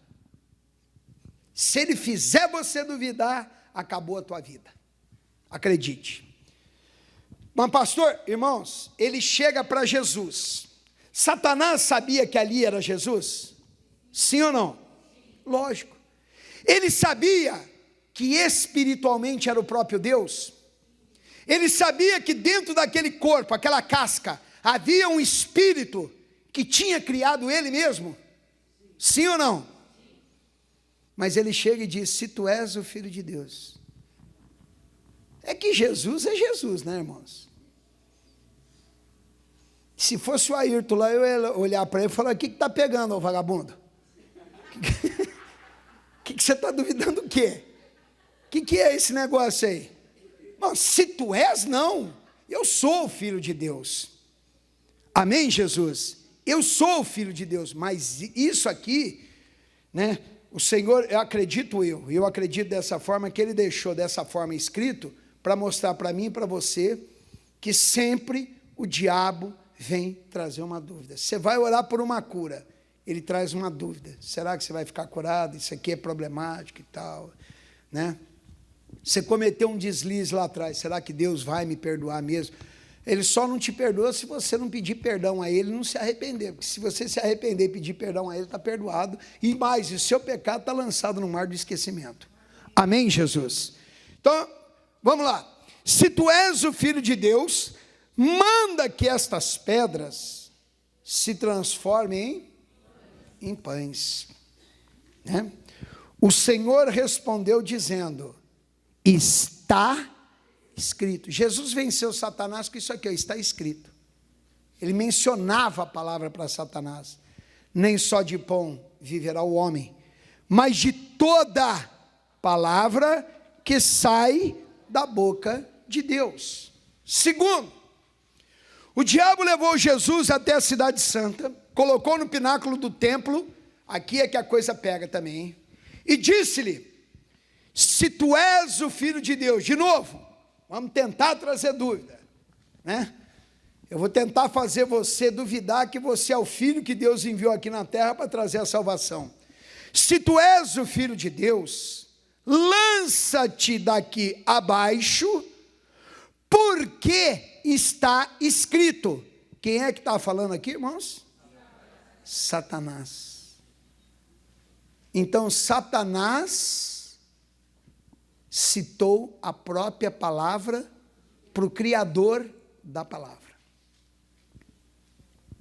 Se ele fizer você duvidar, acabou a tua vida. Acredite. Mas pastor, irmãos, ele chega para Jesus. Satanás sabia que ali era Jesus? Sim ou não? Lógico. Ele sabia que espiritualmente era o próprio Deus? Ele sabia que dentro daquele corpo, aquela casca, havia um espírito que tinha criado ele mesmo? Sim ou não? Mas ele chega e diz: se tu és o Filho de Deus. É que Jesus é Jesus, né, irmãos? Se fosse o Ayrton lá, eu ia olhar para ele e falar: o que está pegando, ô vagabundo? O que você está duvidando o quê? O que é esse negócio aí? Mas se tu és, não. Eu sou o Filho de Deus. Amém, Jesus? Eu sou o Filho de Deus. Mas isso aqui, né? O Senhor, eu acredito dessa forma, que Ele deixou dessa forma escrito, para mostrar para mim e para você, que sempre o diabo vem trazer uma dúvida. Você vai orar por uma cura, ele traz uma dúvida. Será que você vai ficar curado? Isso aqui é problemático e tal, né? Você cometeu um deslize lá atrás, será que Deus vai me perdoar mesmo? Ele só não te perdoa se você não pedir perdão a Ele e não se arrepender, porque se você se arrepender e pedir perdão a Ele, está perdoado, e mais, o seu pecado está lançado no mar do esquecimento. Amém, Jesus? Então, vamos lá. Se tu és o Filho de Deus, manda que estas pedras se transformem em pães. Né? O Senhor respondeu dizendo, está escrito. Jesus venceu Satanás com isso aqui, ó, está escrito. Ele mencionava a palavra para Satanás. Nem só de pão viverá o homem, mas de toda palavra que sai da boca de Deus. Segundo, o diabo levou Jesus até a cidade santa, colocou no pináculo do templo, aqui é que a coisa pega também, hein? E disse-lhe, se tu és o Filho de Deus, de novo, vamos tentar trazer dúvida, né? Eu vou tentar fazer você duvidar que você é o Filho que Deus enviou aqui na terra para trazer a salvação. Se tu és o Filho de Deus, lança-te daqui abaixo, porque está escrito. Quem é que está falando aqui, irmãos? Satanás. Então, Satanás citou a própria palavra para o Criador da palavra.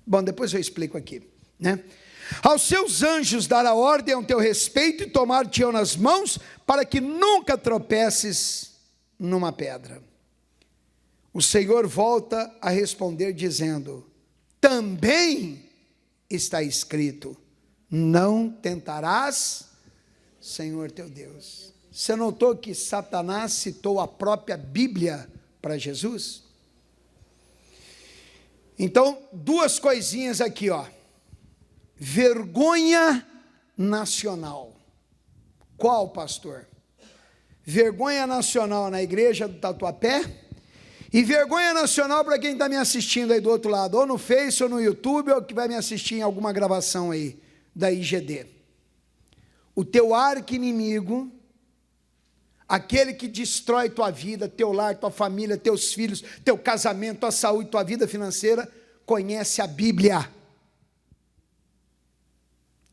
Bom, depois eu explico aqui, né? Aos seus anjos dará ordem ao teu respeito e tomar-te-ão nas mãos, para que nunca tropeces numa pedra. O Senhor volta a responder dizendo, também está escrito, não tentarás Senhor teu Deus. Você notou que Satanás citou a própria Bíblia para Jesus? Então, duas coisinhas aqui, ó. Vergonha nacional. Qual, pastor? Vergonha nacional na igreja do Tatuapé e vergonha nacional para quem está me assistindo aí do outro lado, ou no Face, ou no YouTube, ou que vai me assistir em alguma gravação aí da IGD. O teu arqui-inimigo, aquele que destrói tua vida, teu lar, tua família, teus filhos, teu casamento, tua saúde, tua vida financeira, conhece a Bíblia.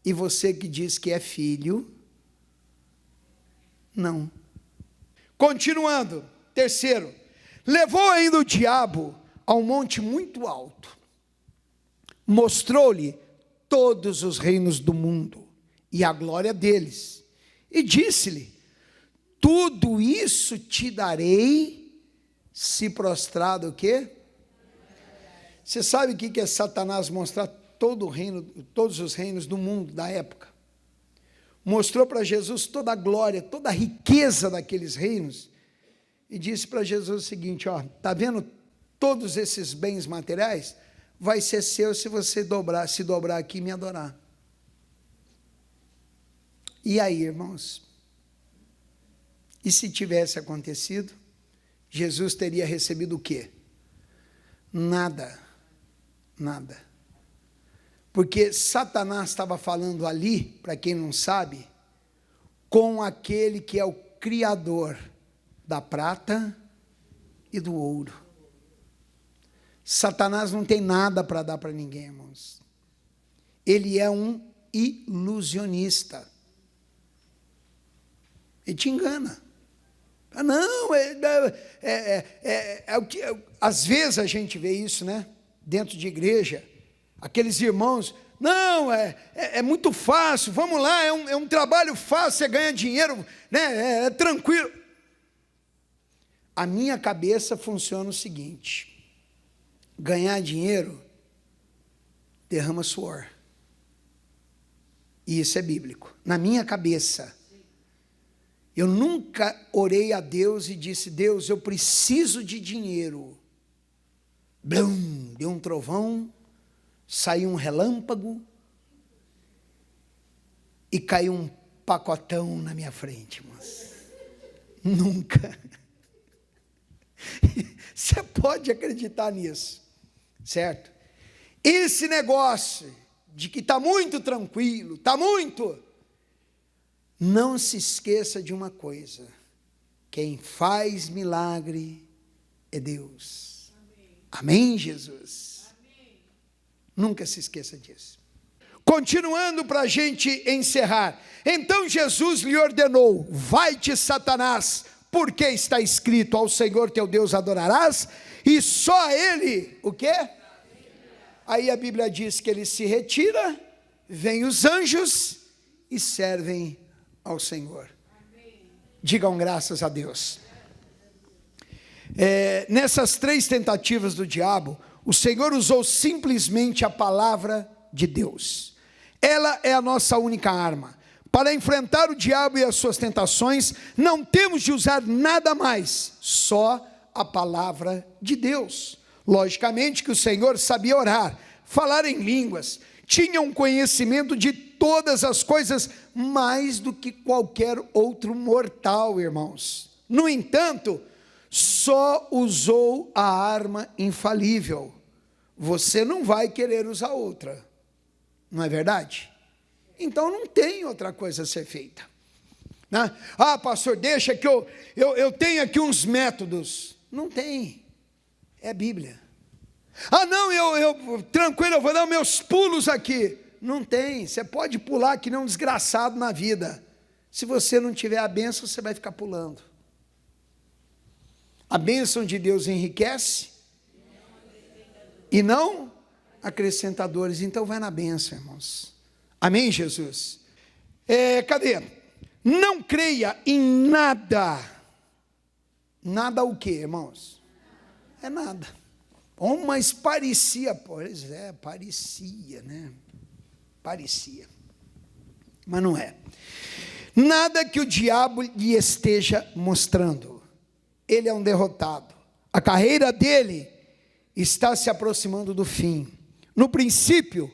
E você que diz que é filho, não. Continuando, terceiro, levou ainda o diabo a um monte muito alto, mostrou-lhe todos os reinos do mundo e a glória deles, e disse-lhe, tudo isso te darei, se prostrado o quê? Você sabe o que é Satanás mostrar todo o reino, todos os reinos do mundo da época? Mostrou para Jesus toda a glória, toda a riqueza daqueles reinos, e disse para Jesus o seguinte, ó, tá vendo todos esses bens materiais? Vai ser seu se você se dobrar aqui e me adorar. E aí, irmãos? E se tivesse acontecido, Jesus teria recebido o quê? Nada, nada. Porque Satanás estava falando ali, para quem não sabe, com aquele que é o Criador da prata e do ouro. Satanás não tem nada para dar para ninguém, irmãos. Ele é um ilusionista. Ele te engana. Ah, não, às vezes a gente vê isso, né? Dentro de igreja, aqueles irmãos, não, é muito fácil, vamos lá, é um trabalho fácil, você ganha dinheiro, né? É tranquilo. A minha cabeça funciona o seguinte, ganhar dinheiro derrama suor. E isso é bíblico. Na minha cabeça, eu nunca orei a Deus e disse, Deus, eu preciso de dinheiro. Blum, deu um trovão, saiu um relâmpago e caiu um pacotão na minha frente, mas nunca. Você pode acreditar nisso, certo? Esse negócio de que está muito tranquilo, está muito. Não se esqueça de uma coisa: quem faz milagre é Deus. Amém, Jesus? Amém. Nunca se esqueça disso. Continuando para a gente encerrar. Então Jesus lhe ordenou: vai-te, Satanás, porque está escrito: ao Senhor teu Deus adorarás, e só a Ele, o quê? Aí a Bíblia diz que ele se retira, vem os anjos e servem ao Senhor. Digam graças a Deus. Nessas 3 tentativas do diabo, o Senhor usou simplesmente a palavra de Deus. Ela é a nossa única arma. Para enfrentar o diabo e as suas tentações, não temos de usar nada mais, só a palavra de Deus. Logicamente que o Senhor sabia orar, falar em línguas, tinha um conhecimento de todas as coisas, mais do que qualquer outro mortal, irmãos. No entanto, só usou a arma infalível. Você não vai querer usar outra, não é verdade? Então não tem outra coisa a ser feita, né? Ah, pastor, deixa que eu tenho aqui uns métodos. Não tem, é a Bíblia. Ah, não, tranquilo, eu vou dar meus pulos aqui. Não tem, você pode pular que nem um desgraçado na vida. Se você não tiver a bênção, você vai ficar pulando. A bênção de Deus enriquece e não acrescentadores. Então vai na bênção, irmãos. Amém, Jesus? Cadê? Não creia em nada. Nada o quê, irmãos? É nada. Mas parecia, pois parecia, né? Parecia. Mas não é. Nada que o diabo lhe esteja mostrando. Ele é um derrotado. A carreira dele está se aproximando do fim. No princípio,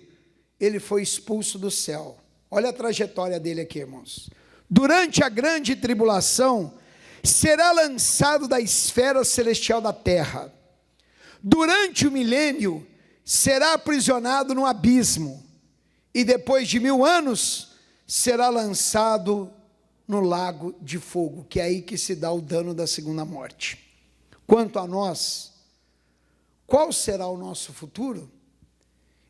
ele foi expulso do céu. Olha a trajetória dele aqui, irmãos. Durante a grande tribulação, será lançado da esfera celestial da terra. Durante o milênio, será aprisionado no abismo. E depois de 1000 anos, será lançado no lago de fogo, que é aí que se dá o dano da segunda morte. Quanto a nós, qual será o nosso futuro?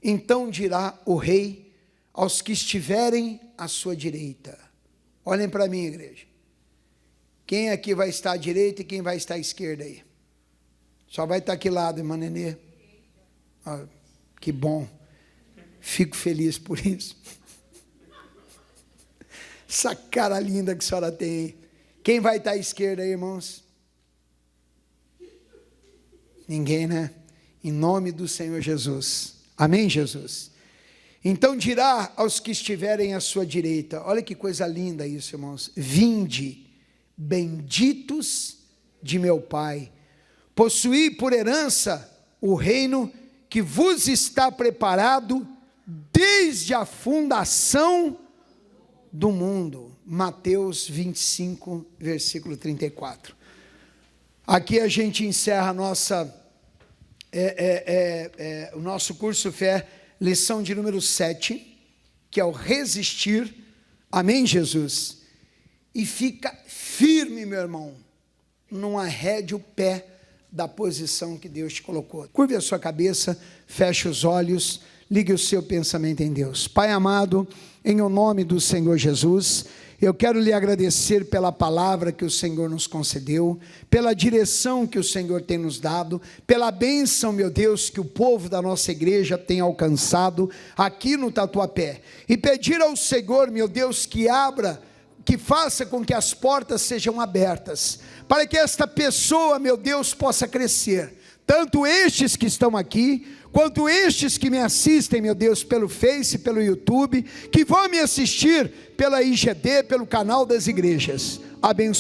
Então dirá o rei aos que estiverem à sua direita. Olhem para mim, igreja. Quem aqui vai estar à direita e quem vai estar à esquerda aí? Só vai estar que lado, irmã Nenê? Ah, que bom. Fico feliz por isso. Essa cara linda que a senhora tem aí. Quem vai estar à esquerda aí, irmãos? Ninguém, né? Em nome do Senhor Jesus. Amém, Jesus? Então dirá aos que estiverem à sua direita. Olha que coisa linda isso, irmãos. Vinde, benditos de meu Pai. Possuí por herança o reino que vos está preparado desde a fundação do mundo. Mateus 25, versículo 34. Aqui a gente encerra o nosso curso Fé, lição de número 7, que é o resistir. Amém, Jesus? E fica firme, meu irmão, não arrede o pé da posição que Deus te colocou. Curve a sua cabeça, feche os olhos, ligue o seu pensamento em Deus. Pai amado, em o nome do Senhor Jesus, eu quero lhe agradecer pela palavra que o Senhor nos concedeu, pela direção que o Senhor tem nos dado, pela bênção, meu Deus, que o povo da nossa igreja tem alcançado aqui no Tatuapé. E pedir ao Senhor, meu Deus, que faça com que as portas sejam abertas, para que esta pessoa, meu Deus, possa crescer, tanto estes que estão aqui, quanto estes que me assistem, meu Deus, pelo Face, pelo YouTube, que vão me assistir pela IGD, pelo canal das igrejas. Abençoe.